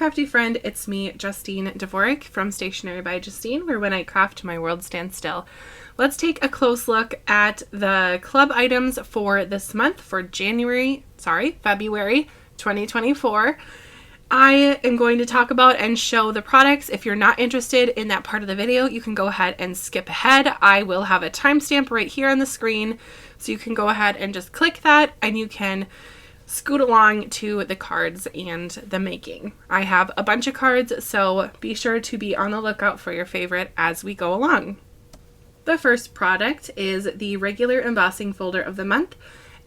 crafty friend, it's me, Justine Dvorak from Stationery by Justine, where when I craft, my world stands still. Let's take a close look at the club items for this month, for February 2024. I am going to talk about and show the products. If you're not interested in that part of the video, you can go ahead and skip ahead. I will have a timestamp right here on the screen, so you can go ahead and just click that and you can scoot along to the cards and the making. I have a bunch of cards, so be sure to be on the lookout for your favorite as we go along. The first product is the regular embossing folder of the month.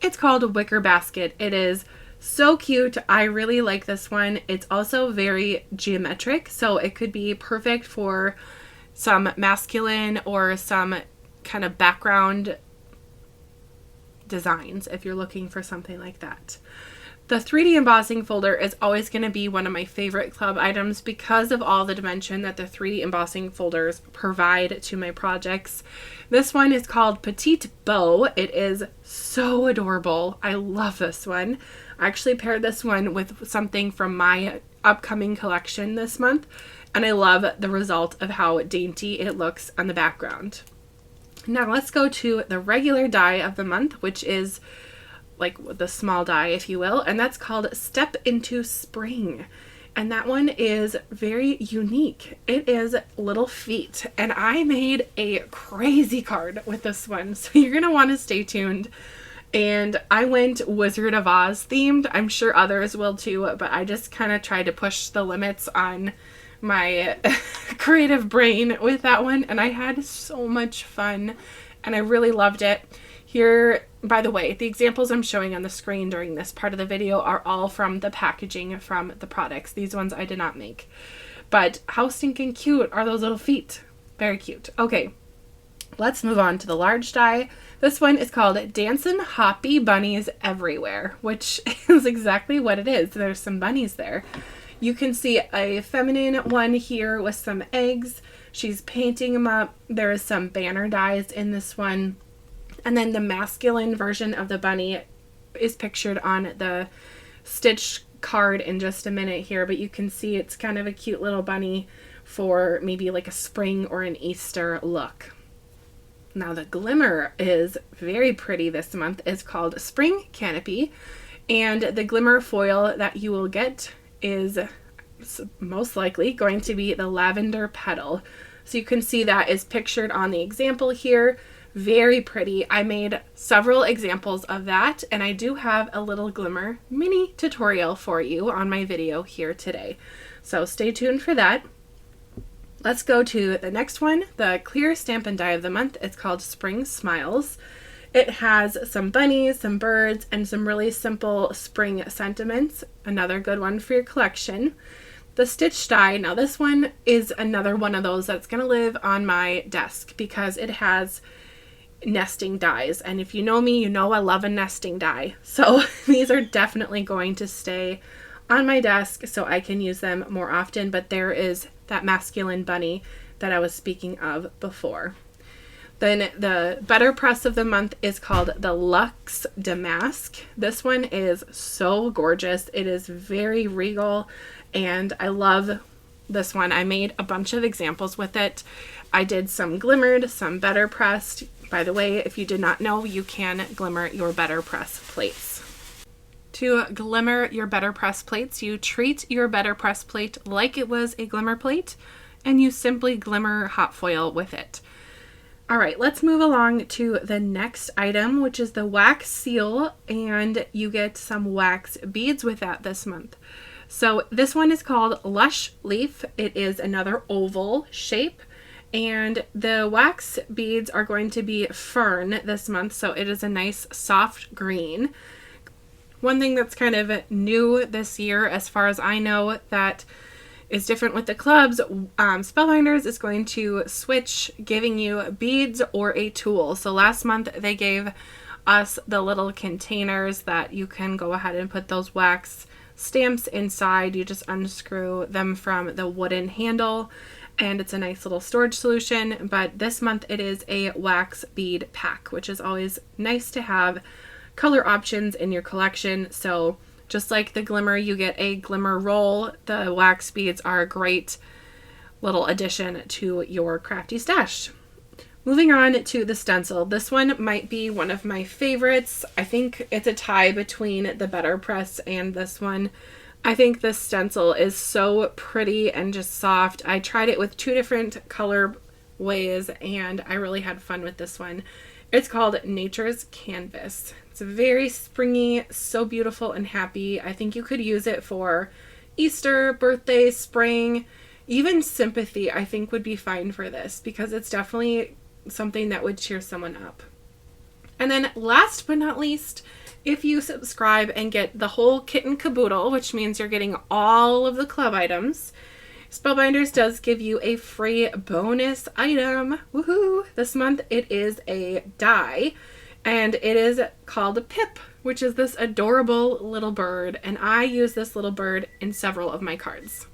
It's called a Wicker Basket. It is so cute. I really like this one. It's also very geometric, so it could be perfect for some masculine or some kind of background designs if you're looking for something like that. The 3D embossing folder is always going to be one of my favorite club items because of all the dimension that the 3D embossing folders provide to my projects. This one is called Petite Bow. It is so adorable. I love this one. I actually paired this one with something from my upcoming collection this month, and I love the result of how dainty it looks on the background. Now let's go to the regular die of the month, which is like the small die, if you will, and that's called Step Into Spring. And that one is very unique. It is little feet, and I made a crazy card with this one, so you're gonna want to stay tuned. And I went Wizard of Oz themed. I'm sure others will too, but I just kind of tried to push the limits on my creative brain with that one, and I had so much fun and I really loved it. Here, by the way, the examples I'm showing on the screen during this part of the video are all from the packaging from the products. These ones I did not make, but how stinking cute are those little feet? Very cute. Okay, let's move on to the large die. This one is called Dancin' Hoppy Bunnies Everywhere, which is exactly what it is. There's some bunnies there. You can see a feminine one here with some eggs. She's painting them up. There is some banner dies in this one. And then the masculine version of the bunny is pictured on the stitch card in just a minute here, but you can see it's kind of a cute little bunny for maybe like a spring or an Easter look. Now the Glimmer is very pretty this month. It's called Spring Canopy, and the Glimmer foil that you will get is most likely going to be the lavender petal. So you can see that is pictured on the example here. Very pretty. I made several examples of that, and I do have a little Glimmer mini tutorial for you on my video here today. So stay tuned for that. Let's go to the next one, the clear Stampin' Die of the month. It's called Spring Smiles. It has some bunnies, some birds, and some really simple spring sentiments. Another good one for your collection. The stitch die, now this one is another one of those that's going to live on my desk because it has nesting dies, and if you know me, you know I love a nesting die. So these are definitely going to stay on my desk so I can use them more often, but there is that masculine bunny that I was speaking of before. Then the BetterPress of the month is called the Luxe Damask. This one is so gorgeous. It is very regal, and I love this one. I made a bunch of examples with it. I did some glimmered, some BetterPressed. By the way, if you did not know, you can glimmer your BetterPress plates. To glimmer your BetterPress plates, you treat your BetterPress plate like it was a glimmer plate, and you simply glimmer hot foil with it. All right, let's move along to the next item, which is the wax seal, and you get some wax beads with that this month. So this one is called Lush Leaf. It is another oval shape, and the wax beads are going to be fern this month, so it is a nice soft green. One thing that's kind of new this year, as far as I know, that is different with the clubs, Spellbinders is going to switch giving you beads or a tool. So last month they gave us the little containers that you can go ahead and put those wax stamps inside. You just unscrew them from the wooden handle, and it's a nice little storage solution. But this month it is a wax bead pack, which is always nice to have color options in your collection. So Just like the Glimmer, you get a Glimmer roll. The wax beads are a great little addition to your crafty stash. Moving on to the stencil. This one might be one of my favorites. I think it's a tie between the BetterPress and this one. I think this stencil is so pretty and just soft. I tried it with 2 different color ways and I really had fun with this one. It's called Nature's Canvas. It's very springy, so beautiful and happy. I think you could use it for Easter, birthday, spring, even sympathy I think would be fine for this because it's definitely something that would cheer someone up. And then last but not least, if you subscribe and get the whole kit and caboodle, which means you're getting all of the club items, Spellbinders does give you a free bonus item. Woohoo! This month it is a die, and it is called a Pip, which is this adorable little bird, and I use this little bird in several of my cards.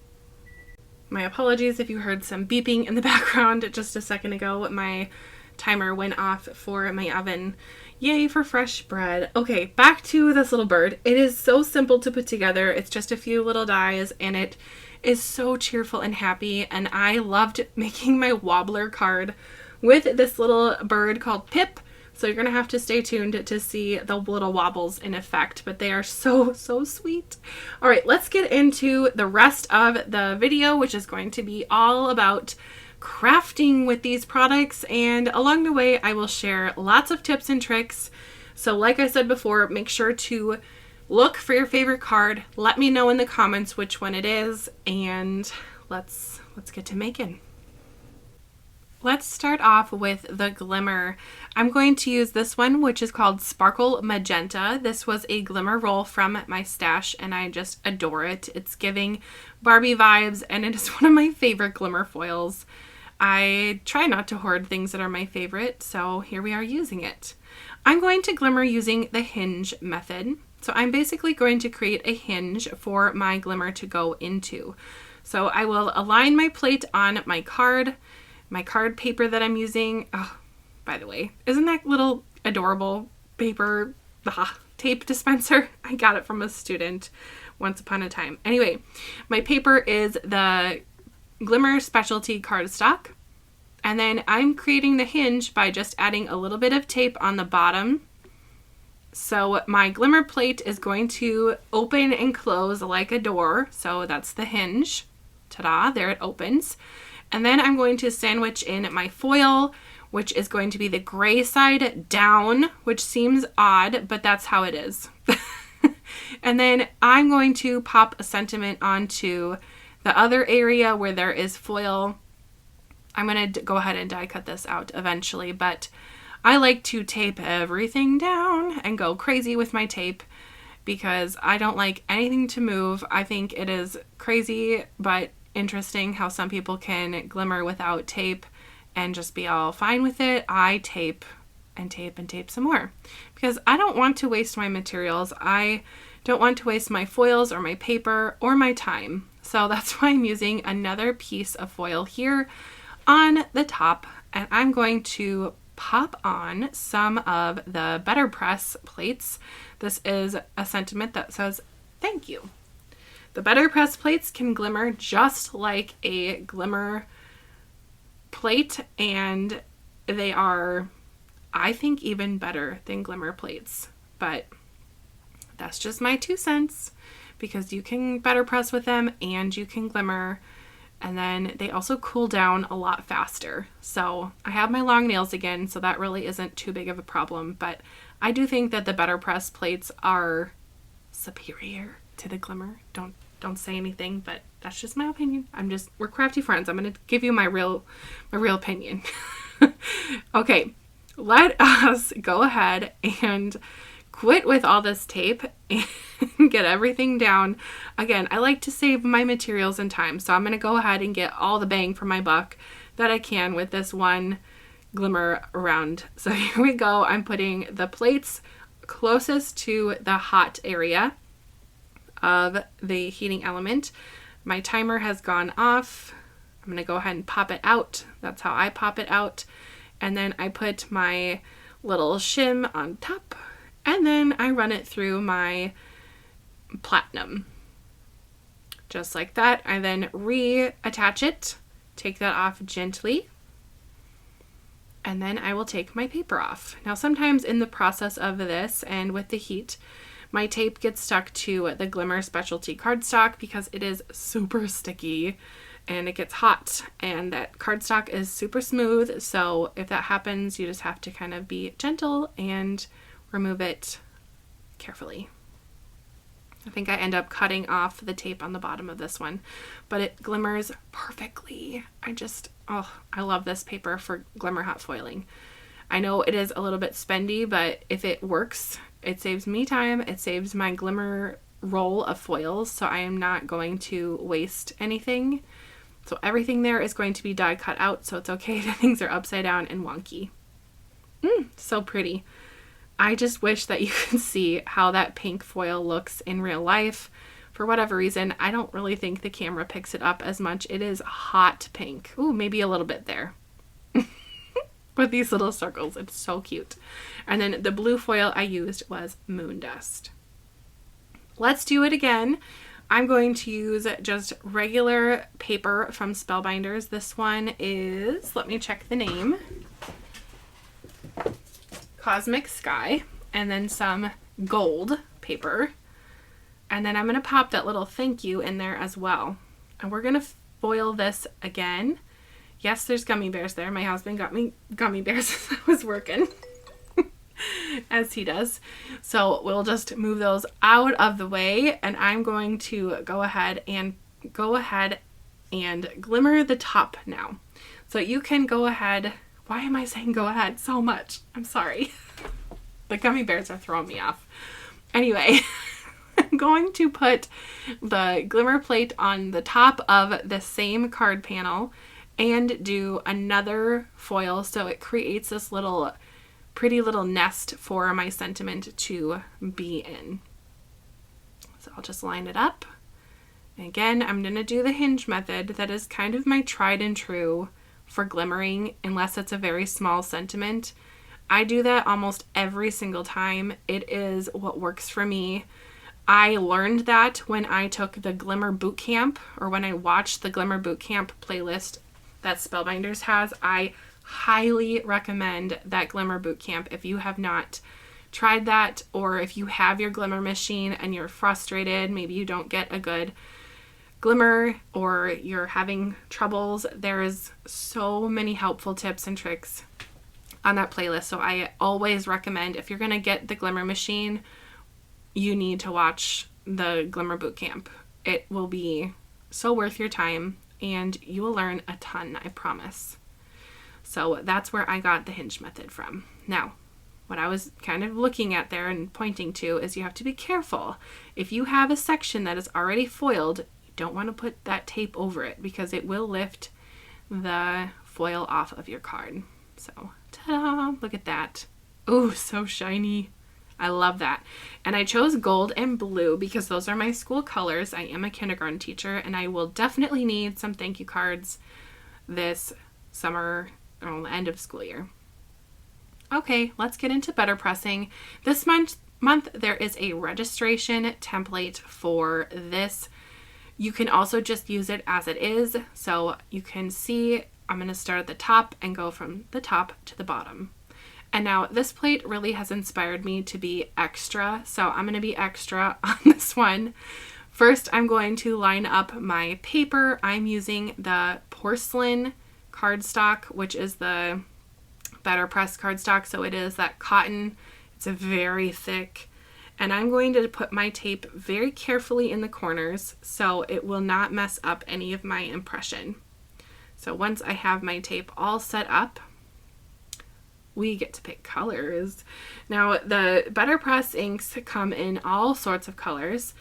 My apologies if you heard some beeping in the background just a second ago. My timer went off for my oven. Yay for fresh bread. Okay, back to this little bird. It is so simple to put together. It's just a few little dies and it is so cheerful and happy. And I loved making my wobbler card with this little bird called Pip. So you're going to have to stay tuned to see the little wobbles in effect, but they are so, so sweet. All right, let's get into the rest of the video, which is going to be all about crafting with these products. And along the way, I will share lots of tips and tricks. So like I said before, make sure to look for your favorite card. Let me know in the comments which one it is, and let's get to making. Let's start off with the Glimmer. I'm going to use this one, which is called Sparkle Magenta. This was a Glimmer roll from my stash, and I just adore it. It's giving Barbie vibes, and it is one of my favorite Glimmer foils. I try not to hoard things that are my favorite, so here we are using it. I'm going to Glimmer using the hinge method. So I'm basically going to create a hinge for my Glimmer to go into. So I will align my plate on my card paper that I'm using. Oh, by the way, isn't that little adorable paper tape dispenser? I got it from a student once upon a time. Anyway, my paper is the Glimmer Specialty cardstock. And then I'm creating the hinge by just adding a little bit of tape on the bottom. So my Glimmer plate is going to open and close like a door. So that's the hinge. Ta-da, there it opens. And then I'm going to sandwich in my foil, which is going to be the gray side down, which seems odd, but that's how it is. And then I'm going to pop a sentiment onto the other area where there is foil. I'm going to go ahead and die cut this out eventually, but I like to tape everything down and go crazy with my tape because I don't like anything to move. I think it is crazy, but interesting how some people can Glimmer without tape and just be all fine with it. I tape and tape and tape some more because I don't want to waste my materials. I don't want to waste my foils or my paper or my time. So that's why I'm using another piece of foil here on the top, and I'm going to pop on some of the BetterPress plates. This is a sentiment that says thank you. The BetterPress plates can Glimmer just like a Glimmer plate, and they are, I think, even better than Glimmer plates. But that's just my 2 cents because you can BetterPress with them and you can Glimmer, and then they also cool down a lot faster. So I have my long nails again, so that really isn't too big of a problem, but I do think that the BetterPress plates are superior to the Glimmer. Don't say anything, but that's just my opinion. We're crafty friends. I'm going to give you my real opinion. Okay, let us go ahead and quit with all this tape and get everything down. Again, I like to save my materials and time, so I'm going to go ahead and get all the bang for my buck that I can with this one Glimmer around. So here we go. I'm putting the plates closest to the hot area of the heating element. My timer has gone off. I'm going to go ahead and pop it out. That's how I pop it out. And then I put my little shim on top, and then I run it through my Platinum. Just like that. I then reattach it, take that off gently, and then I will take my paper off. Now sometimes in the process of this and with the heat, my tape gets stuck to the Glimmer specialty cardstock because it is super sticky and it gets hot, and that cardstock is super smooth. So if that happens, you just have to kind of be gentle and remove it carefully. I think I end up cutting off the tape on the bottom of this one, but it glimmers perfectly. I love this paper for Glimmer hot foiling. I know it is a little bit spendy, but if it works, it saves me time. It saves my Glimmer roll of foils, so I am not going to waste anything. So everything there is going to be die cut out, so it's okay if things are upside down and wonky. So pretty. I just wish that you could see how that pink foil looks in real life. For whatever reason, I don't really think the camera picks it up as much. It is hot pink. Ooh, maybe a little bit there. With these little circles, it's so cute. And then the blue foil I used was Moon Dust. Let's do it again. I'm going to use just regular paper from Spellbinders. This one is, let me check the name, Cosmic Sky, and then some gold paper. And then I'm going to pop that little thank you in there as well. And we're going to foil this again. Yes, there's gummy bears there. My husband got me gummy bears as I was working, as he does. So we'll just move those out of the way, and I'm going to go ahead and glimmer the top now. So you can go ahead. Why am I saying go ahead so much? I'm sorry. The gummy bears are throwing me off. Anyway, I'm going to put the glimmer plate on the top of the same card panel and do another foil, so it creates this little pretty little nest for my sentiment to be in. So I'll just line it up. And again, I'm going to do the hinge method. That is kind of my tried and true for glimmering, unless it's a very small sentiment. I do that almost every single time. It is what works for me. I learned that when I took the Glimmer Bootcamp, or when I watched the Glimmer Bootcamp playlist that Spellbinders has. I highly recommend that Glimmer Bootcamp if you have not tried that, or if you have your Glimmer machine and you're frustrated, maybe you don't get a good glimmer or you're having troubles. There is so many helpful tips and tricks on that playlist. So I always recommend, if you're going to get the Glimmer machine, you need to watch the Glimmer Bootcamp. It will be so worth your time and you will learn a ton, I promise. So that's where I got the hinge method from. Now, what I was kind of looking at there and pointing to is you have to be careful. If you have a section that is already foiled, you don't want to put that tape over it because it will lift the foil off of your card. So, ta-da! Look at that. Oh, so shiny. I love that. And I chose gold and blue because those are my school colors. I am a kindergarten teacher and I will definitely need some thank you cards this summer, or the end of school year. Okay, let's get into BetterPressing. This month there is a registration template for this. You can also just use it as it is. So you can see I'm going to start at the top and go from the top to the bottom. And now this plate really has inspired me to be extra. So I'm going to be extra on this one. First, I'm going to line up my paper. I'm using the porcelain cardstock, which is the BetterPress cardstock. So it is that cotton. It's a very thick. And I'm going to put my tape very carefully in the corners so it will not mess up any of my impression. So once I have my tape all set up, we get to pick colors. Now, the BetterPress inks come in all sorts of colors.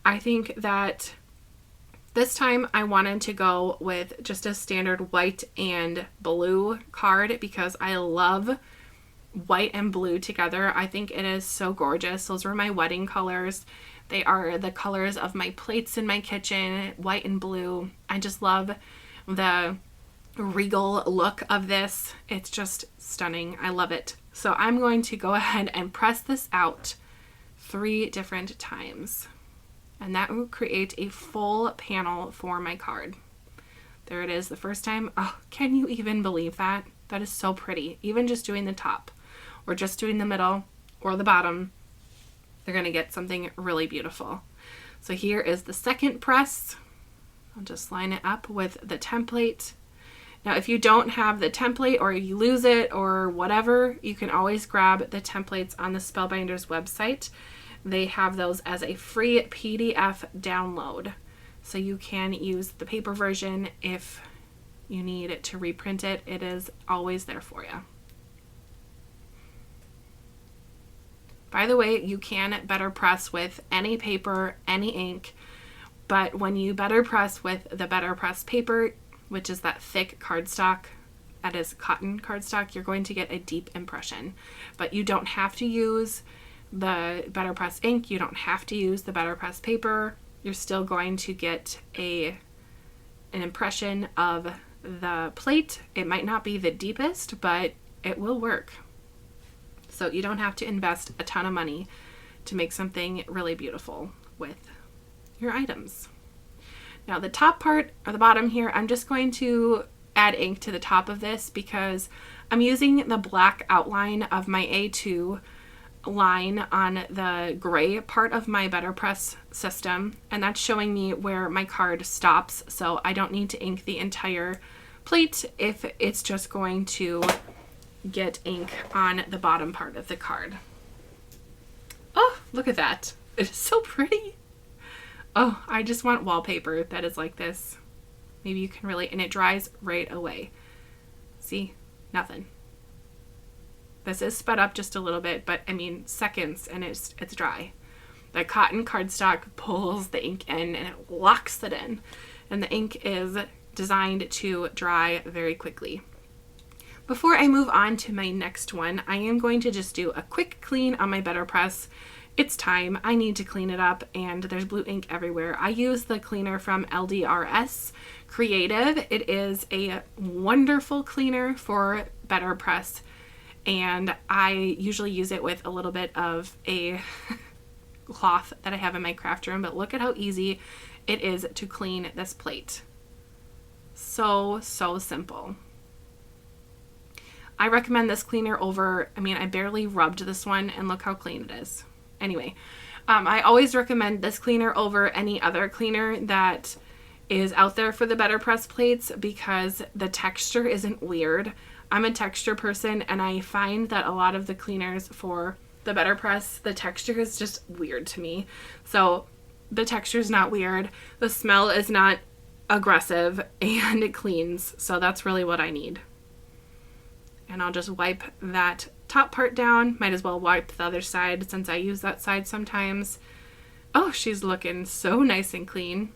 I think that this time I wanted to go with just a standard white and blue card because I love white and blue together. I think it is so gorgeous. Those were my wedding colors. They are the colors of my plates in my kitchen, white and blue. I just love the regal look of this. It's just stunning. I love it. So I'm going to go ahead and press this out 3 different times. And that will create a full panel for my card. There it is the first time. Oh, can you even believe that? That is so pretty. Even just doing the top or just doing the middle or the bottom, they're going to get something really beautiful. So here is the second press. I'll just line it up with the template. Now, if you don't have the template or you lose it or whatever, you can always grab the templates on the Spellbinders website. They have those as a free PDF download. So you can use the paper version if you need it to reprint it. It is always there for you. By the way, you can BetterPress with any paper, any ink, but when you BetterPress with the BetterPress paper, which is that thick cardstock, that is cotton cardstock, you're going to get a deep impression. But you don't have to use the BetterPress ink, you don't have to use the BetterPress paper. You're still going to get an impression of the plate. It might not be the deepest, but it will work. So you don't have to invest a ton of money to make something really beautiful with your items. Now the top part or the bottom here, I'm just going to add ink to the top of this because I'm using the black outline of my A2 line on the gray part of my BetterPress system, and that's showing me where my card stops, so I don't need to ink the entire plate if it's just going to get ink on the bottom part of the card. Oh, look at that. It is so pretty. Oh, I just want wallpaper that is like this. Maybe you can relate, and it dries right away. See? Nothing. This is sped up just a little bit, but I mean seconds and it's dry. The cotton cardstock pulls the ink in and it locks it in. And the ink is designed to dry very quickly. Before I move on to my next one, I am going to just do a quick clean on my BetterPress. It's time. I need to clean it up and there's blue ink everywhere. I use the cleaner from LDRS Creative. It is a wonderful cleaner for BetterPress. And I usually use it with a little bit of a cloth that I have in my craft room, but look at how easy it is to clean this plate. So simple. I recommend this cleaner over, I barely rubbed this one and look how clean it is. Anyway, I always recommend this cleaner over any other cleaner that is out there for the BetterPress plates because the texture isn't weird. I'm a texture person and I find that a lot of the cleaners for the BetterPress, the texture is just weird to me. So the texture is not weird, the smell is not aggressive, and it cleans. So that's really what I need. And I'll just wipe that top part down. Might as well wipe the other side since I use that side sometimes. Oh, she's looking so nice and clean.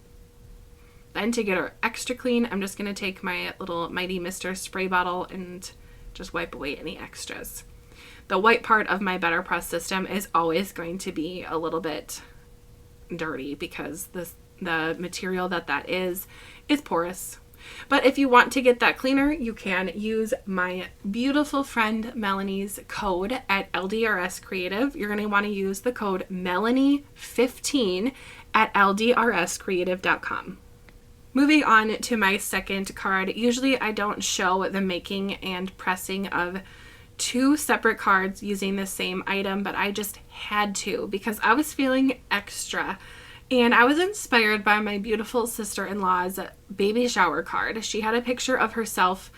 Then to get her extra clean, I'm just going to take my little Mighty Mister spray bottle and just wipe away any extras. The white part of my BetterPress system is always going to be a little bit dirty because the material that is porous. But if you want to get that cleaner, you can use my beautiful friend Melanie's code at LDRS Creative. You're going to want to use the code Melanie15 at ldrscreative.com. Moving on to my second card. Usually I don't show the making and pressing of two separate cards using the same item, but I just had to because I was feeling extra. And I was inspired by my beautiful sister-in-law's baby shower card. She had a picture of herself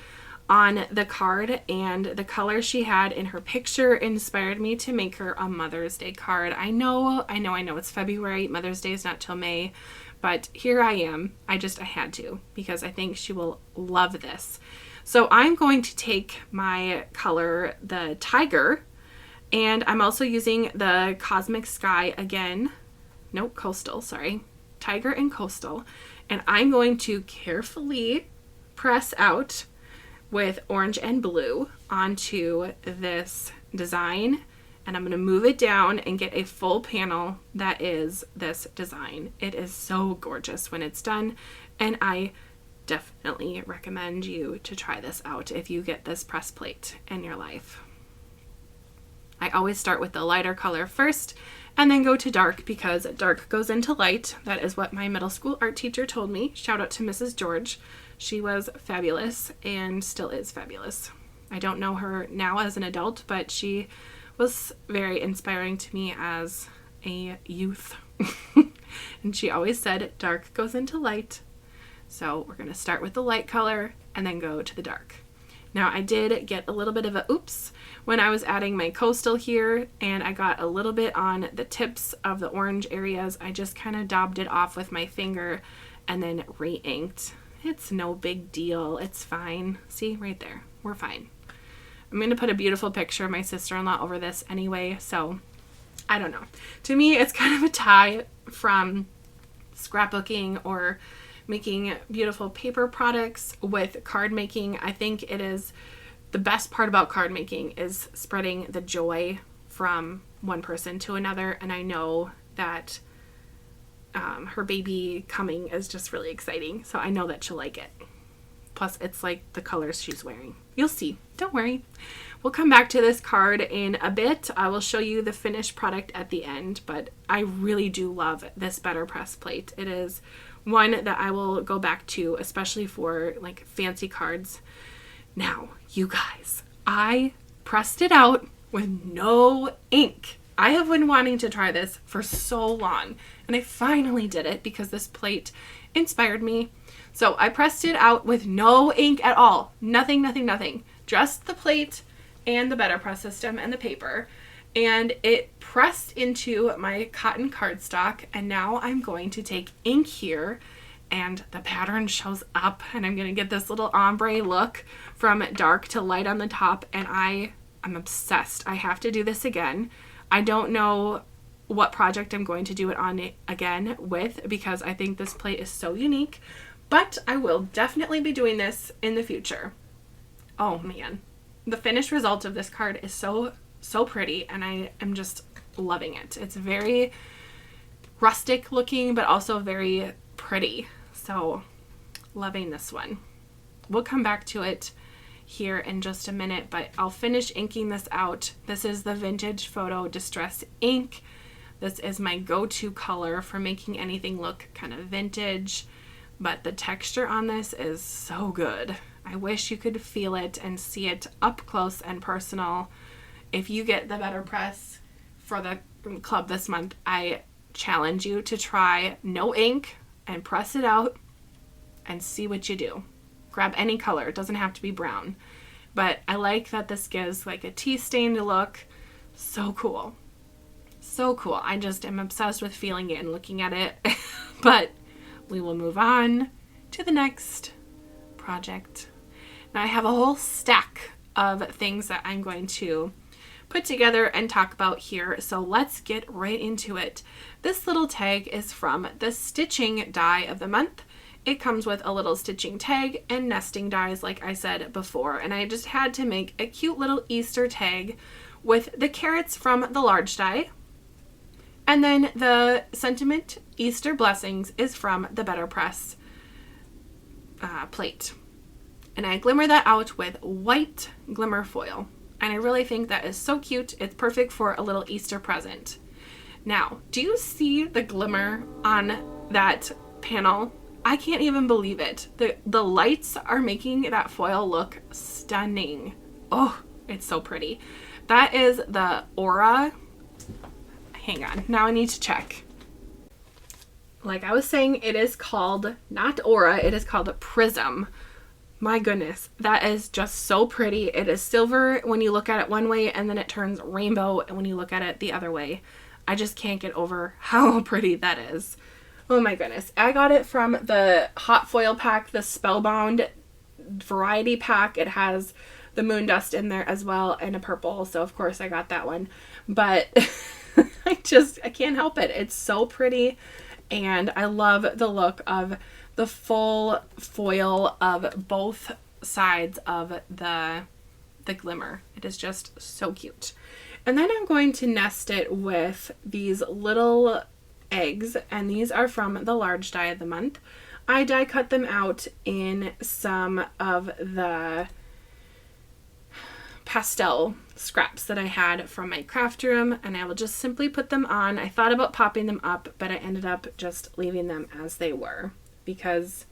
on the card, and the color she had in her picture inspired me to make her a Mother's Day card. I know it's February. Mother's Day is not till May. But here I am. I had to because I think she will love this. So I'm going to take my color, the Tiger, and I'm also using the Cosmic Sky again. No, Coastal, sorry. Tiger and Coastal. And I'm going to carefully press out with orange and blue onto this design. And I'm going to move it down and get a full panel that is this design. It is so gorgeous when it's done, and I definitely recommend you to try this out if you get this press plate in your life. I always start with the lighter color first, and then go to dark because dark goes into light. That is what my middle school art teacher told me. Shout out to Mrs. George. She was fabulous and still is fabulous. I don't know her now as an adult, but she was very inspiring to me as a youth. And she always said dark goes into light. So we're going to start with the light color and then go to the dark. Now I did get a little bit of a oops when I was adding my coastal here, and I got a little bit on the tips of the orange areas. I just kind of daubed it off with my finger and then re-inked. It's no big deal. It's fine. See, right there. We're fine. I'm going to put a beautiful picture of my sister-in-law over this anyway, so I don't know. To me, it's kind of a tie from scrapbooking or making beautiful paper products with card making. I think it is the best part about card making is spreading the joy from one person to another, and I know that her baby coming is just really exciting, so I know that she'll like it. Plus, it's like the colors she's wearing. You'll see. Don't worry. We'll come back to this card in a bit. I will show you the finished product at the end, but I really do love this BetterPress plate. It is one that I will go back to, especially for like fancy cards. Now, you guys, I pressed it out with no ink. I have been wanting to try this for so long, and I finally did it because this plate inspired me. So I pressed it out with no ink at all. Nothing, nothing, nothing. Just the plate and the BetterPress system and the paper. And it pressed into my cotton cardstock, and now I'm going to take ink here and the pattern shows up, and I'm going to get this little ombre look from dark to light on the top, and I'm obsessed. I have to do this again. I don't know what project I'm going to do it on again with because I think this plate is so unique, but I will definitely be doing this in the future. Oh man, the finished result of this card is so pretty, and I am just loving it. It's very rustic looking, but also very pretty. So loving this one. We'll come back to it here in just a minute, but I'll finish inking this out. This is the Vintage Photo Distress ink. This is my go-to color for making anything look kind of vintage, but the texture on this is so good. I wish you could feel it and see it up close and personal. If you get the BetterPress for the club this month, I challenge you to try no ink and press it out and see what you do. Grab any color. It doesn't have to be brown. But I like that this gives like a tea-stained look. So cool. So cool. I just am obsessed with feeling it and looking at it. But we will move on to the next project. Now I have a whole stack of things that I'm going to put together and talk about here. So let's get right into it. This little tag is from the stitching die of the month. It comes with a little stitching tag and nesting dies like I said before, and I just had to make a cute little Easter tag with the carrots from the large die, and then the Sentiment Easter Blessings is from the BetterPress plate, and I glimmer that out with white glimmer foil, and I really think that is so cute. It's perfect for a little Easter present. Now, do you see the glimmer on that panel? I can't even believe it. The lights are making that foil look stunning. Oh, it's so pretty. That is the Aura. Hang on. Now I need to check. Like I was saying, it is called, not Aura, it is called a Prism. My goodness, that is just so pretty. It is silver when you look at it one way, and then it turns rainbow when you look at it the other way. I just can't get over how pretty that is. Oh my goodness. I got it from the hot foil pack, the Spellbound variety pack. It has the moon dust in there as well and a purple. So of course I got that one. But I can't help it. It's so pretty. And I love the look of the full foil of both sides of the glimmer. It is just so cute. And then I'm going to nest it with these little eggs, and these are from the large die of the month. I die cut them out in some of the pastel scraps that I had from my craft room, and I will just simply put them on. I thought about popping them up, but I ended up just leaving them as they were because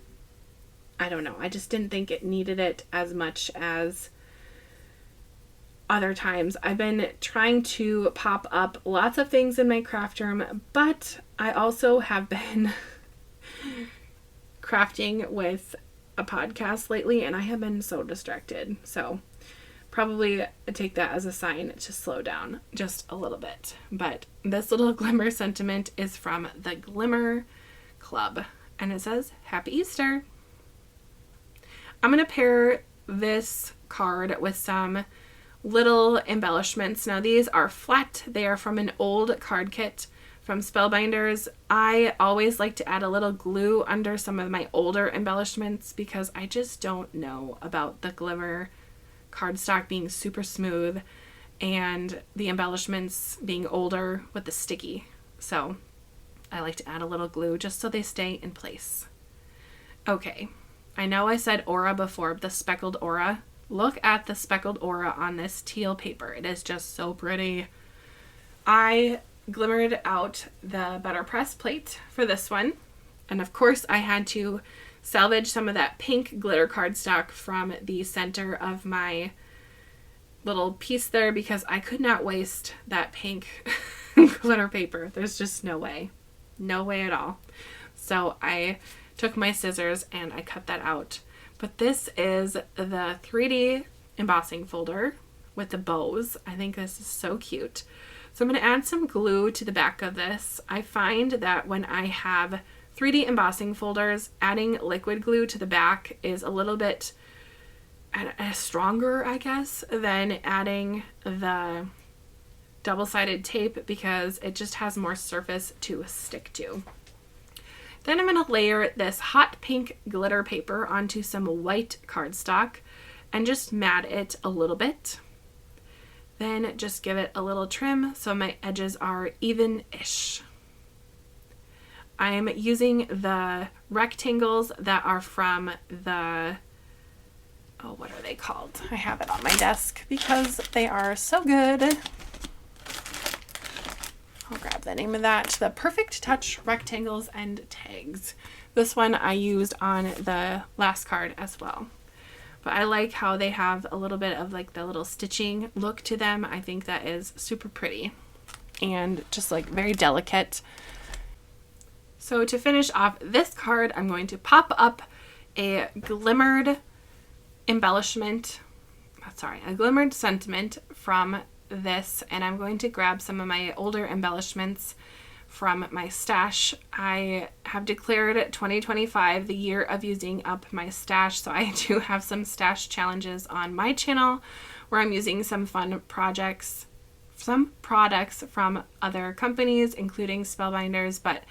I don't know, I just didn't think it needed it as much as other times. I've been trying to pop up lots of things in my craft room, but I also have been crafting with a podcast lately, and I have been so distracted. So probably take that as a sign to slow down just a little bit. But this little Glimmer sentiment is from the Glimmer Club, and it says, Happy Easter. I'm going to pair this card with some little embellishments. Now these are flat. They are from an old card kit from Spellbinders. I always like to add a little glue under some of my older embellishments because I just don't know about the Glimmer cardstock being super smooth and the embellishments being older with the sticky. So I like to add a little glue just so they stay in place. Okay, I know I said aura before, the speckled aura. Look at the speckled aura on this teal paper. It is just so pretty. I glimmered out the BetterPress plate for this one. And of course I had to salvage some of that pink glitter cardstock from the center of my little piece there because I could not waste that pink glitter paper. There's just no way. No way at all. So I took my scissors and I cut that out. But this is the 3D embossing folder with the bows. I think this is so cute. So I'm going to add some glue to the back of this. I find that when I have 3D embossing folders, adding liquid glue to the back is a little bit stronger, I guess, than adding the double-sided tape because it just has more surface to stick to. Then I'm going to layer this hot pink glitter paper onto some white cardstock and just mat it a little bit. Then just give it a little trim so my edges are even-ish. I'm using the rectangles that are from the, oh, what are they called? I have it on my desk because they are so good. I'll grab the name of that. The Perfect Touch Rectangles and Tags. This one I used on the last card as well. But I like how they have a little bit of like the little stitching look to them. I think that is super pretty and just like very delicate. So to finish off this card, I'm going to pop up a glimmered embellishment, a glimmered sentiment from this, and I'm going to grab some of my older embellishments from my stash. I have declared 2025 the year of using up my stash, so I do have some stash challenges on my channel where I'm using some fun projects, some products from other companies, including Spellbinders, but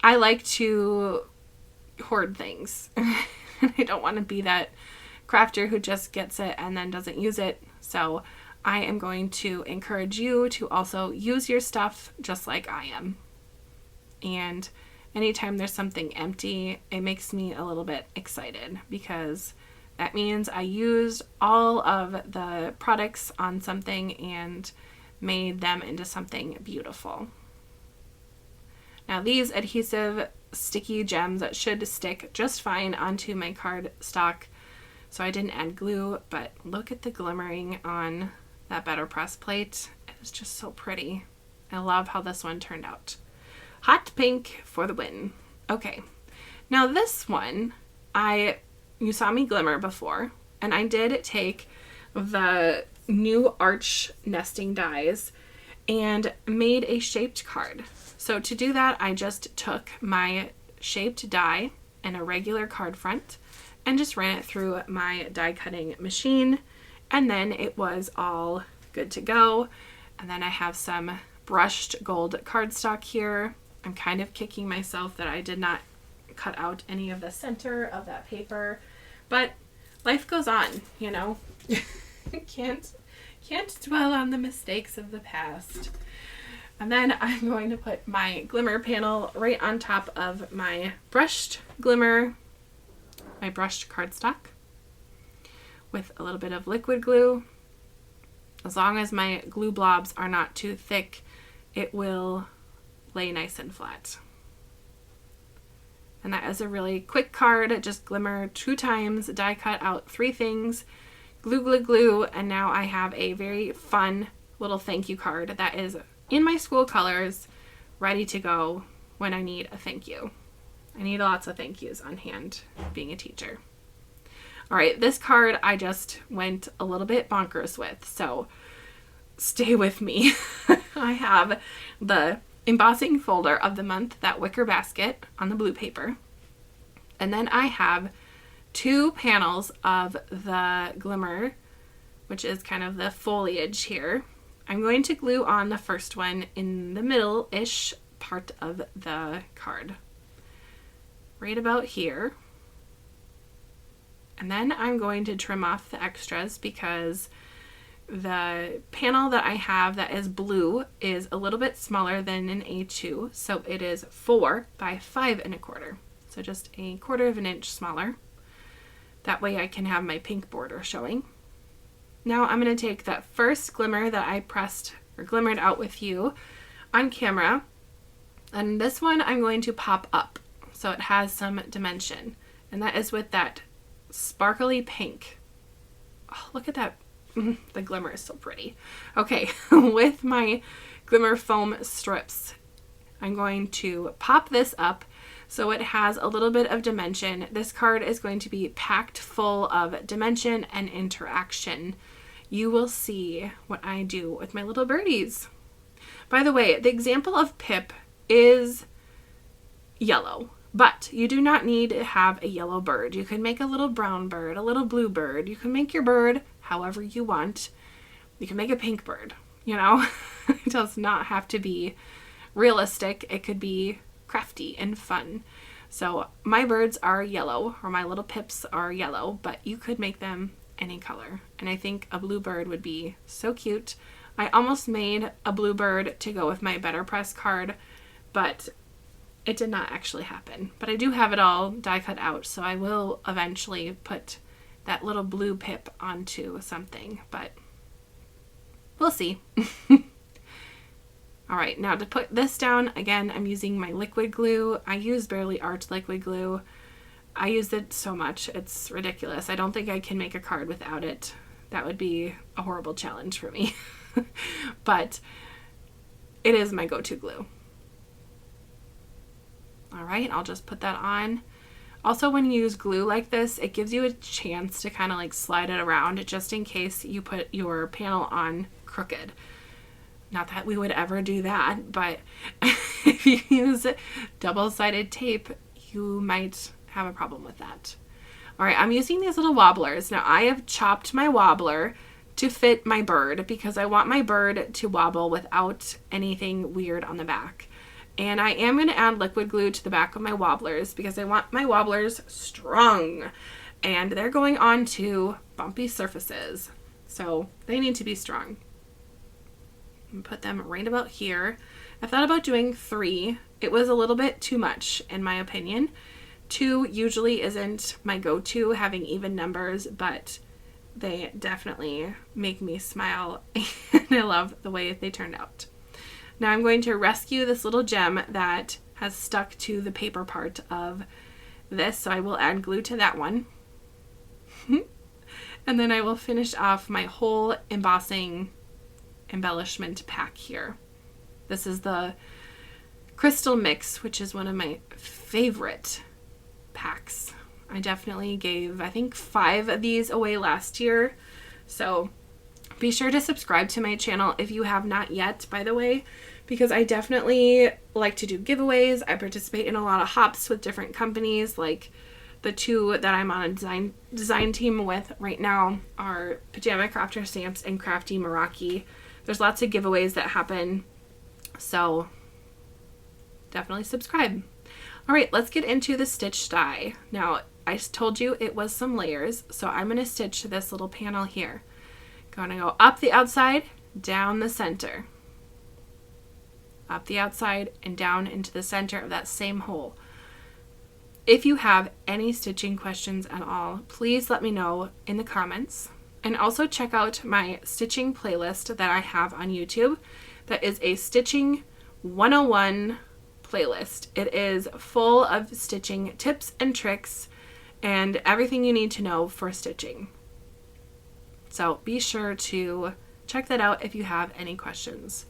I like to hoard things. I don't want to be that crafter who just gets it and then doesn't use it, so I am going to encourage you to also use your stuff just like I am. And anytime there's something empty, it makes me a little bit excited because that means I used all of the products on something and made them into something beautiful. Now these adhesive sticky gems should stick just fine onto my cardstock, so I didn't add glue, but look at the glimmering on that BetterPress plate. It is just so pretty. I love how this one turned out. Hot pink for the win. Okay, now this one, you saw me glimmer before, and I did take the new arch nesting dies and made a shaped card. So to do that, I just took my shaped die and a regular card front and just ran it through my die cutting machine, and then it was all good to go. And then I have some brushed gold cardstock here. I'm kind of kicking myself that I did not cut out any of the center of that paper, but life goes on, you know. Can't dwell on the mistakes of the past. And then I'm going to put my glimmer panel right on top of my brushed glimmer, my brushed cardstock with a little bit of liquid glue. As long as my glue blobs are not too thick, it will lay nice and flat. And that is a really quick card. Just Glimmer 2 times, die cut out 3 things, glue, glue, glue, and now I have a very fun little thank you card that is in my school colors, ready to go when I need a thank you. I need lots of thank yous on hand being a teacher. All right, this card I just went a little bit bonkers with, so stay with me. I have the embossing folder of the month, that wicker basket on the blue paper. And then I have 2 panels of the Glimmer, which is kind of the foliage here. I'm going to glue on the first one in the middle-ish part of the card, right about here. And then I'm going to trim off the extras because the panel that I have that is blue is a little bit smaller than an A2, so it is 4 by 5 1/4, so just a 1/4 of an inch smaller. That way I can have my pink border showing. Now I'm going to take that first Glimmer that I pressed or glimmered out with you on camera, and this one I'm going to pop up so it has some dimension, and that is with that sparkly pink. Oh, look at that. The Glimmer is so pretty. Okay, with my Glimmer foam strips, I'm going to pop this up so it has a little bit of dimension. This card is going to be packed full of dimension and interaction. You will see what I do with my little birdies. By the way, the example of Pip is yellow, but you do not need to have a yellow bird. You can make a little brown bird, a little blue bird. You can make your bird however you want. You can make a pink bird, you know? It does not have to be realistic. It could be crafty and fun. So my birds are yellow, or my little Pips are yellow, but you could make them any color. And I think a blue bird would be so cute. I almost made a blue bird to go with my BetterPress card, but it did not actually happen. But I do have it all die cut out, so I will eventually put that little blue Pip onto something, but we'll see. All right, now to put this down, again, I'm using my liquid glue. I use Barely Art liquid glue. I use it so much, it's ridiculous. I don't think I can make a card without it. That would be a horrible challenge for me. But it is my go-to glue. All right, I'll just put that on. Also, when you use glue like this, it gives you a chance to kind of like slide it around just in case you put your panel on crooked. Not that we would ever do that, but if you use double-sided tape, you might have a problem with that. All right, I'm using these little wobblers. Now, I have chopped my wobbler to fit my bird because I want my bird to wobble without anything weird on the back. And I am going to add liquid glue to the back of my wobblers because I want my wobblers strong. And they're going onto bumpy surfaces, so they need to be strong. And put them right about here. I thought about doing 3. It was a little bit too much, in my opinion. 2 usually isn't my go-to, having even numbers, but they definitely make me smile, and I love the way they turned out. Now I'm going to rescue this little gem that has stuck to the paper part of this, so I will add glue to that one. And then I will finish off my whole embossing embellishment pack here. This is the Crystal Mix, which is one of my favorite packs. I definitely gave, I think, 5 of these away last year. So be sure to subscribe to my channel if you have not yet, by the way, because I definitely like to do giveaways. I participate in a lot of hops with different companies, like the 2 that I'm on a design team with right now are Pajama Crafter Stamps and Crafty Meraki. There's lots of giveaways that happen, so definitely subscribe. All right, let's get into the stitch die. Now, I told you it was some layers, so I'm going to stitch this little panel here. Going to go up the outside, down the center. Up the outside and down into the center of that same hole. If you have any stitching questions at all, please let me know in the comments. And also check out my stitching playlist that I have on YouTube. That is a Stitching 101 playlist. It is full of stitching tips and tricks and everything you need to know for stitching. So be sure to check that out if you have any questions.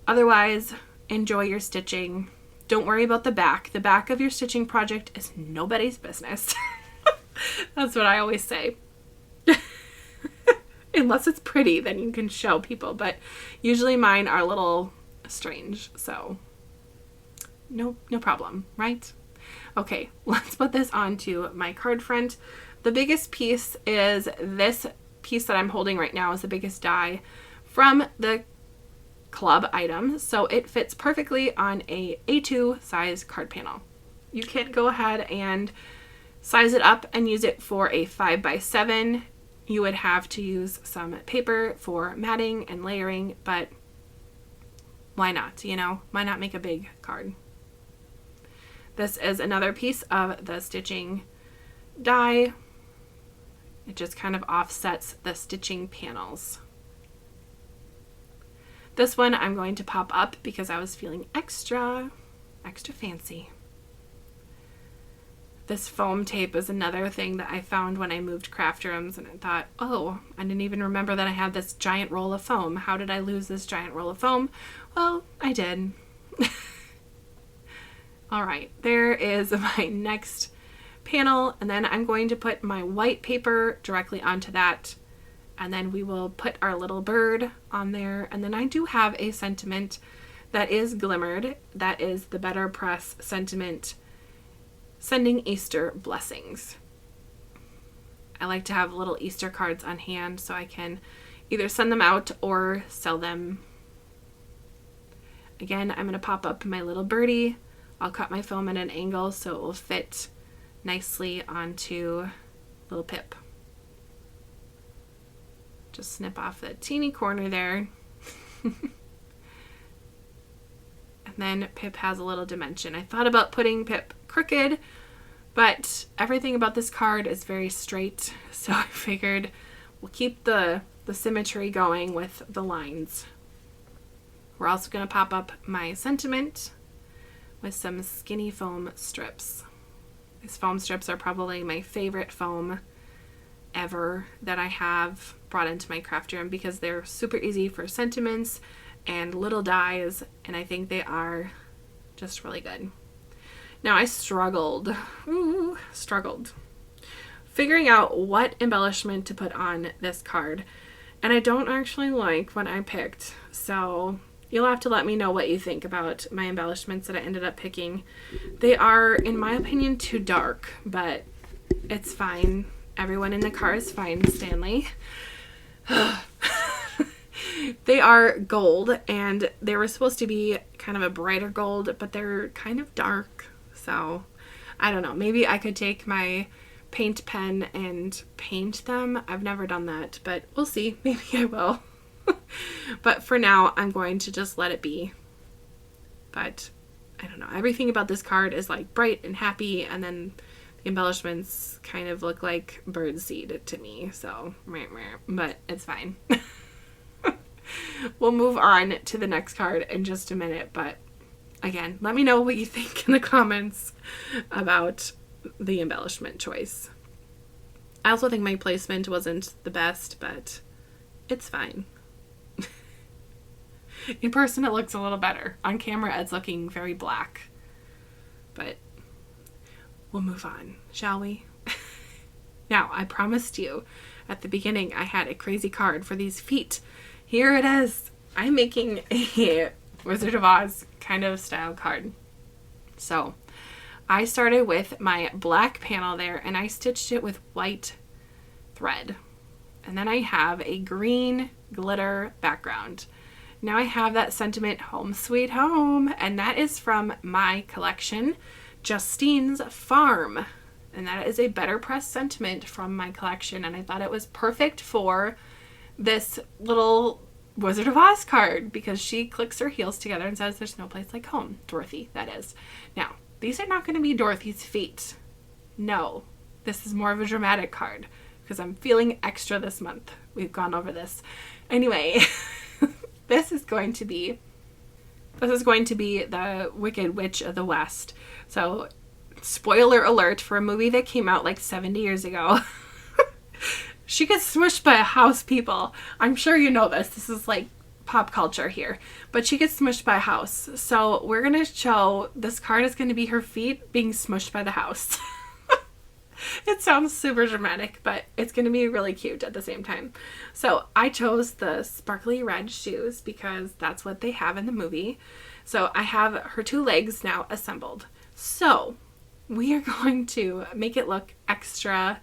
Otherwise, enjoy your stitching. Don't worry about the back. The back of your stitching project is nobody's business. That's what I always say. Unless it's pretty, then you can show people. But usually mine are a little strange, so no problem, right? Okay, let's put this onto my card front. The biggest piece is this piece that I'm holding right now is the biggest die from the club item. So it fits perfectly on a A2 size card panel. You can go ahead and size it up and use it for a 5x7. You would have to use some paper for matting and layering, but why not, you know? Why not make a big card? This is another piece of the stitching die. It just kind of offsets the stitching panels. This one I'm going to pop up because I was feeling extra fancy. This foam tape is another thing that I found when I moved craft rooms, and I thought, oh, I didn't even remember that I had this giant roll of foam. How did I lose this giant roll of foam? Well, I did. All right, there is my next panel, and then I'm going to put my white paper directly onto that, and then we will put our little bird on there. And then I do have a sentiment that is glimmered. That is the BetterPress sentiment, Sending Easter Blessings. I like to have little Easter cards on hand so I can either send them out or sell them. Again, I'm going to pop up my little birdie. I'll cut my foam at an angle so it will fit nicely onto little Pip. Just snip off that teeny corner there. And then Pip has a little dimension. I thought about putting Pip crooked, but everything about this card is very straight, so I figured we'll keep the symmetry going with the lines. We're also going to pop up my sentiment with some skinny foam strips. These foam strips are probably my favorite foam ever that I have brought into my craft room because they're super easy for sentiments and little dies, and I think they are just really good. Now I struggled figuring out what embellishment to put on this card, and I don't actually like what I picked, so you'll have to let me know what you think about my embellishments that I ended up picking. They are, in my opinion, too dark, but it's fine. Everyone in the car is fine, Stanley. They are gold, and they were supposed to be kind of a brighter gold, but they're kind of dark. So I don't know. Maybe I could take my paint pen and paint them. I've never done that, but we'll see. Maybe I will. But for now, I'm going to just let it be. But I don't know. Everything about this card is like bright and happy, and then the embellishments kind of look like birdseed to me. So, but it's fine. We'll move on to the next card in just a minute, but again, let me know what you think in the comments about the embellishment choice. I also think my placement wasn't the best, but it's fine. In person, it looks a little better. On camera, it's looking very black, but we'll move on, shall we? Now, I promised you at the beginning I had a crazy card for these feet. Here it is. I'm making a Wizard of Oz kind of style card. So I started with my black panel there, and I stitched it with white thread. And then I have a green glitter background. Now I have that sentiment, Home Sweet Home, and that is from my collection, Justine's Farm. And that is a BetterPress sentiment from my collection, and I thought it was perfect for this little Wizard of Oz card because she clicks her heels together and says there's no place like home. Dorothy, that is. Now, these are not going to be Dorothy's feet. No, this is more of a dramatic card. because I'm feeling extra this month. We've gone over this. Anyway, this is going to be the Wicked Witch of the West. So, spoiler alert for a movie that came out like 70 years ago. She gets smushed by a house, people. I'm sure you know this. This is like pop culture here. But she gets smushed by a house. So we're going to show, this card is going to be her feet being smushed by the house. It sounds super dramatic, but it's going to be really cute at the same time. So I chose the sparkly red shoes because that's what they have in the movie. So I have her two legs now assembled. So we are going to make it look extra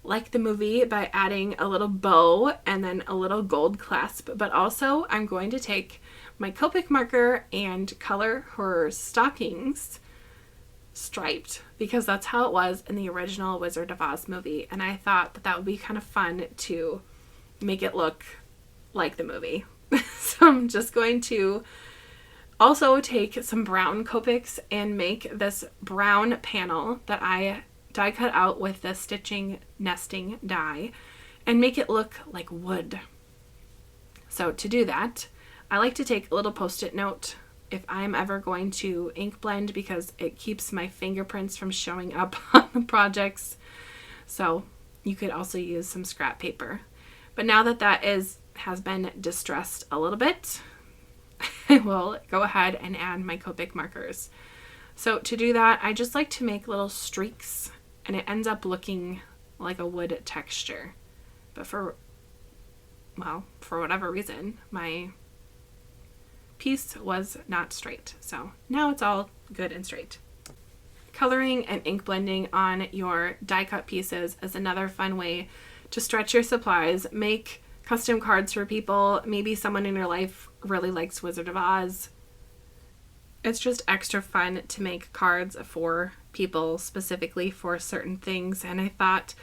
like the movie by adding a little bow and then a little gold clasp. But also I'm going to take my Copic marker and color her stockings striped because that's how it was in the original Wizard of Oz movie. And I thought that would be kind of fun to make it look like the movie. So I'm just going to also take some brown Copics and make this brown panel that I die cut out with the stitching nesting die and make it look like wood. So to do that, I like to take a little post-it note if I'm ever going to ink blend because it keeps my fingerprints from showing up on the projects. So you could also use some scrap paper. But now that that has been distressed a little bit, I will go ahead and add my Copic markers. So to do that, I just like to make little streaks and it ends up looking like a wood texture. But for whatever reason, my piece was not straight. So now it's all good and straight. Coloring and ink blending on your die cut pieces is another fun way to stretch your supplies, make custom cards for people. Maybe someone in your life really likes Wizard of Oz. It's just extra fun to make cards for people specifically for certain things. And I thought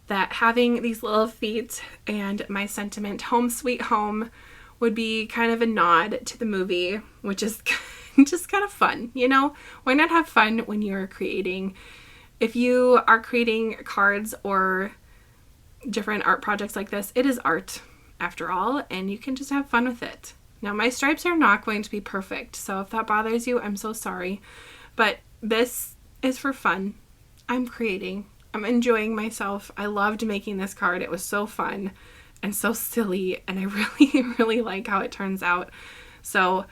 that having these little feet and my sentiment Home Sweet Home would be kind of a nod to the movie, which is just kind of fun, you know? Why not have fun when you're creating? If you are creating cards or different art projects like this, it is art after all, and you can just have fun with it. Now, my stripes are not going to be perfect, so if that bothers you, I'm so sorry. But this is for fun. I'm creating. I'm enjoying myself. I loved making this card. It was so fun and so silly, and I really, really like how it turns out. So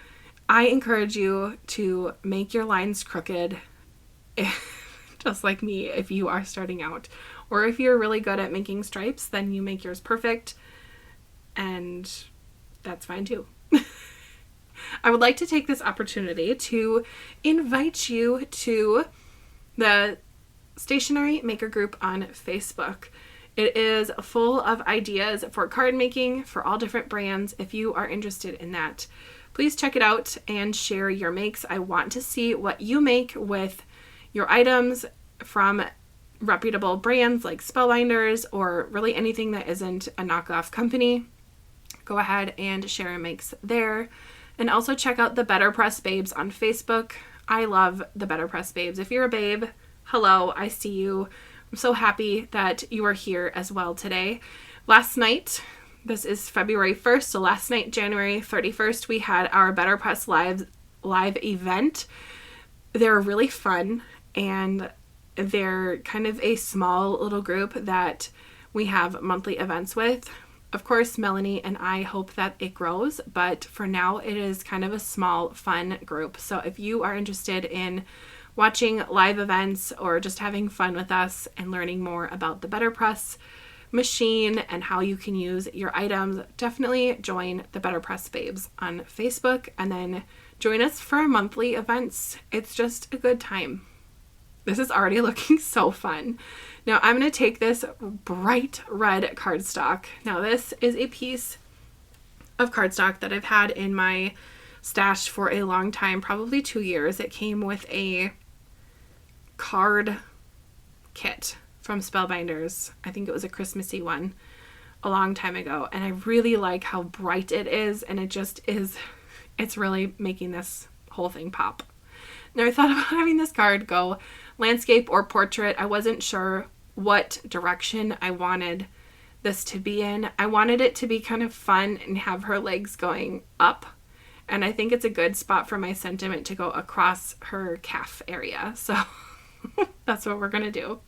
I encourage you to make your lines crooked, just like me, if you are starting out. Or if you're really good at making stripes, then you make yours perfect, and that's fine too. I would like to take this opportunity to invite you to the Stationery Maker Group on Facebook. It is full of ideas for card making for all different brands. If you are interested in that, please check it out and share your makes. I want to see what you make with your items from reputable brands like Spellbinders or really anything that isn't a knockoff company. Go ahead and share your makes there. And also check out the BetterPress Babes on Facebook. I love the BetterPress Babes. If you're a babe, hello, I see you. I'm so happy that you are here as well today. Last night, this is February 1st, so last night, January 31st, we had our BetterPress live event. They're really fun, and they're kind of a small little group that we have monthly events with. Of course, Melanie and I hope that it grows, but for now it is kind of a small, fun group. So if you are interested in watching live events or just having fun with us and learning more about the BetterPress machine and how you can use your items, definitely join the BetterPress Babes on Facebook and then join us for our monthly events. It's just a good time. This is already looking so fun. Now I'm going to take this bright red cardstock. Now this is a piece of cardstock that I've had in my stash for a long time, probably 2 years. It came with a card kit from Spellbinders. I think it was a Christmassy one a long time ago. And I really like how bright it is. And it just is, it's really making this whole thing pop. Now I thought about having this card go landscape or portrait. I wasn't sure what direction I wanted this to be in. I wanted it to be kind of fun and have her legs going up. And I think it's a good spot for my sentiment to go across her calf area. So that's what we're going to do.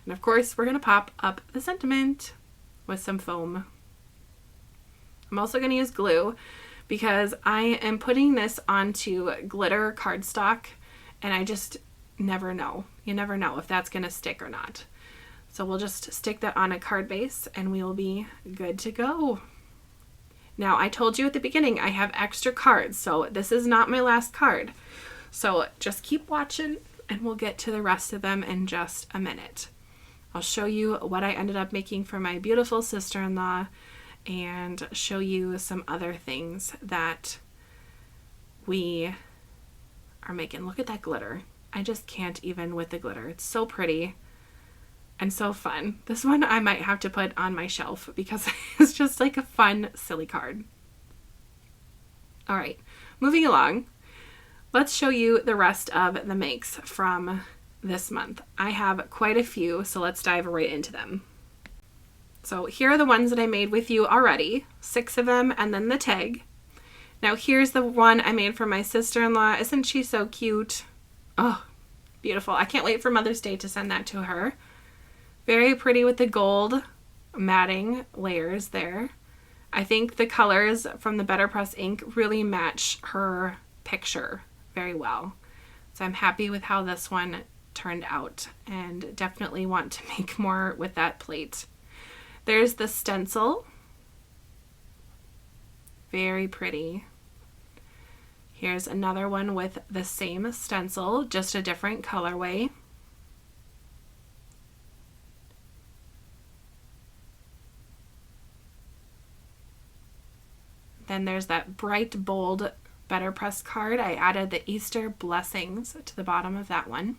And of course, we're going to pop up the sentiment with some foam. I'm also going to use glue because I am putting this onto glitter cardstock, and I just never know. You never know if that's going to stick or not. So we'll just stick that on a card base and we will be good to go. Now, I told you at the beginning I have extra cards, so this is not my last card. So just keep watching and we'll get to the rest of them in just a minute. I'll show you what I ended up making for my beautiful sister-in-law and show you some other things that we are making. Look at that glitter. I just can't even with the glitter. It's so pretty and so fun. This one I might have to put on my shelf because it's just like a fun, silly card. All right, moving along. Let's show you the rest of the makes from this month. I have quite a few, so let's dive right into them. So here are the ones that I made with you already, 6 of them, and then the tag. Now here's the one I made for my sister-in-law. Isn't she so cute? Oh, beautiful. I can't wait for Mother's Day to send that to her. Very pretty with the gold matting layers there. I think the colors from the BetterPress ink really match her picture very well. So I'm happy with how this one turned out and definitely want to make more with that plate. There's the stencil. Very pretty. Here's another one with the same stencil, just a different colorway. Then there's that bright, bold BetterPress card. I added the Easter blessings to the bottom of that one.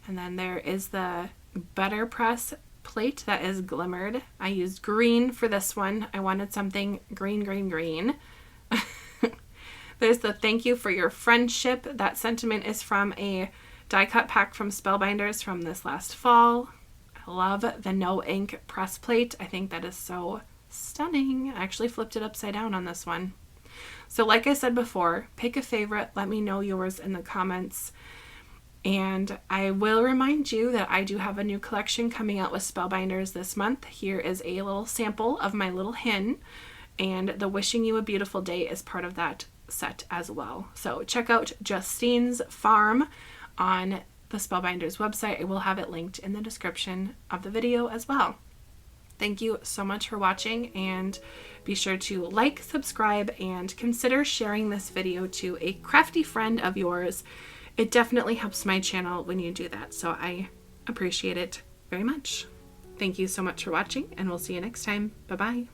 And then there is the BetterPress plate that is glimmered. I used green for this one. I wanted something green, green, green. There's the thank you for your friendship. That sentiment is from a die cut pack from Spellbinders from this last fall. I love the no ink press plate. I think that is so stunning. I actually flipped it upside down on this one. So like I said before, pick a favorite. Let me know yours in the comments. And I will remind you that I do have a new collection coming out with Spellbinders this month. Here is a little sample of my little hen, and the Wishing You a Beautiful Day is part of that set as well. So check out Justine's Farm on the Spellbinders website. I will have it linked in the description of the video as well. Thank you so much for watching, and be sure to like, subscribe, and consider sharing this video to a crafty friend of yours. It definitely helps my channel when you do that, so I appreciate it very much. Thank you so much for watching, and we'll see you next time. Bye-bye.